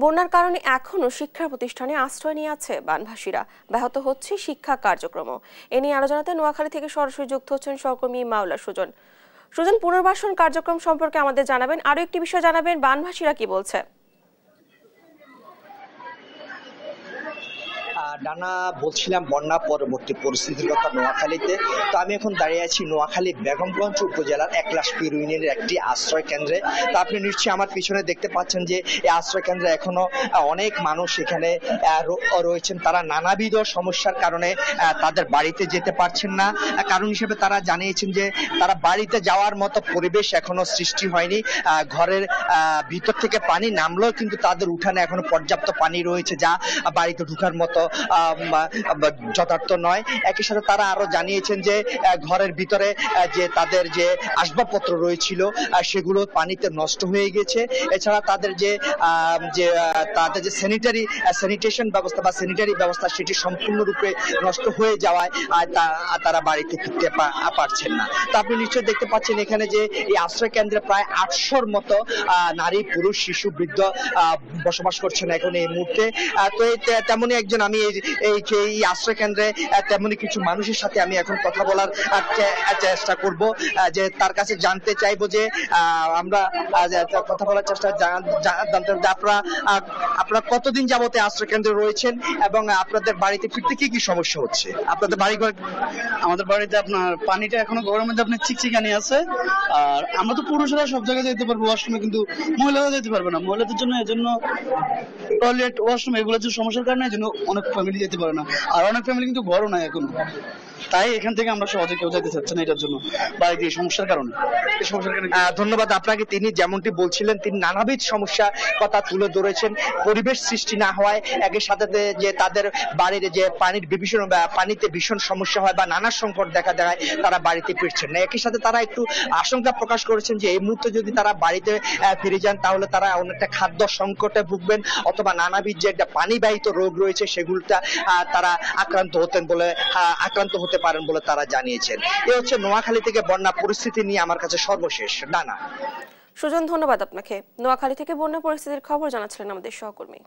বন্যার কারণে এখনো শিক্ষা প্রতিষ্ঠানে আশ্রয় নিয়ে আছে বানভাসীরা, ব্যাহত হচ্ছে শিক্ষা কার্যক্রম। এ নিয়ে আলোচনাতে নোয়াখালী থেকে সরাসরি যুক্ত হচ্ছেন সহকর্মী মাওলা সুজন। সুজন, পুনর্বাসন কার্যক্রম সম্পর্কে আমাদের জানাবেন, আরো একটি বিষয় জানাবেন, বানভাসীরা কি বলছে? ডানা বলছিলাম বন্যা পরবর্তী পরিস্থিতির কথা নোয়াখালীতে। তো আমি এখন দাঁড়িয়ে আছি নোয়াখালী বেগমগঞ্জ উপজেলার একলাশপীর ইউনিয়নের একটি আশ্রয় কেন্দ্রে। তো আপনি নিশ্চয়ই আমার পিছনে দেখতে পাচ্ছেন যে এই আশ্রয় কেন্দ্রে এখনো অনেক মানুষ এখানে রয়েছেন। তারা নানাবিধ সমস্যার কারণে তাদের বাড়িতে যেতে পারছেন না। কারণ হিসেবে তারা জানিয়েছেন যে তারা বাড়িতে যাওয়ার মতো পরিবেশ এখনো সৃষ্টি হয়নি। ঘরের ভিতর থেকে পানি নামলেও কিন্তু তাদের উঠানে এখনো পর্যাপ্ত পানি রয়েছে, যা বাড়িতে ঢুকার মতো যথার্থ নয়। একই সাথে তারা আরো জানিয়েছেন যে ঘরের ভিতরে যে তাদের যে আসবাবপত্র রয়েছিল সেগুলো পানিতে নষ্ট হয়ে গেছে। এছাড়া তাদের যে স্যানিটেশন ব্যবস্থা বা স্যানিটারি ব্যবস্থা সেটি সম্পূর্ণরূপে নষ্ট হয়ে যাওয়ায় তারা বাড়িতে ফিরতে পারছেন না। তো আপনি নিশ্চয়ই দেখতে পাচ্ছেন এখানে যে এই আশ্রয় কেন্দ্রে প্রায় 800-র মতো নারী, পুরুষ, শিশু, বৃদ্ধ বসবাস করছেন এখন এই মুহূর্তে। তো তেমনই একজন আমি এই আশ্রয় কেন্দ্রে তেমনি কিছু মানুষের সাথে আমি এখন কথা বলার চেষ্টা করব, যে তার কাছে জানতে চাইবো যে আমরা কথা বলার চেষ্টা জানতে আপনারা কতদিন যাবতে আশ্রয় কেন্দ্রে রয়েছেন এবং আপনাদের বাড়িতে ফিরতে কি কি সমস্যা হচ্ছে? আপনাদের বাড়ি ঘর? আমাদের বাড়িতে আপনার পানিটা এখনো গরমের মধ্যে আপনার চিকচিকানি আছে। আর আমরা তো পুরুষরা সব জায়গায় যেতে পারবো ওয়াশরুমে, কিন্তু মহিলারা যেতে পারবে না। মহিলাদের জন্য এজন্য টয়লেট, ওয়াশরুম এগুলোর যে সমস্যার কারণে এজন্য অনেক ফ্যামিলি যেতে পারে না। আর অনেক ফ্যামিলি কিন্তু ঘরও নাই এখন, তাই এখান থেকে আমরা সহজে কেউ যেতে চাচ্ছে না এটার জন্য, বাড়িতে এই সমস্যার কারণে। ধন্যবাদ আপনাকে। তিনি যেমনটি বলছিলেন, তিনি নানাবিধ সমস্যা কথা তুলে ধরেছেন। পরিবেশ সৃষ্টি না হওয়ায় একই সাথে যে তাদের বাড়ির যে পানিতে ভীষণ সমস্যা হয় বা নানা সংকট দেখা দেয়, তারা বাড়িতে ফিরছেন না। একই সাথে তারা একটু আশঙ্কা প্রকাশ করেছেন যে এই মুহূর্তে যদি তারা বাড়িতে ফিরে যান তাহলে তারা অনেকটা খাদ্য সংকটে ভুগবেন, অথবা নানাবিধ যে একটা পানিবাহিত রোগ রয়েছে সেগুলোটা তারা আক্রান্ত হতে পারেন বলে তারা জানিয়েছেন। এ হচ্ছে নোয়াখালী থেকে বন্যা পরিস্থিতি নিয়ে আমার কাছে সর্বশেষ ডানা। সুজন, ধন্যবাদ আপনাকে। নোয়াখালী থেকে বন্যা পরিস্থিতির খবর জানাচ্ছিলেন আমাদের সহকর্মী।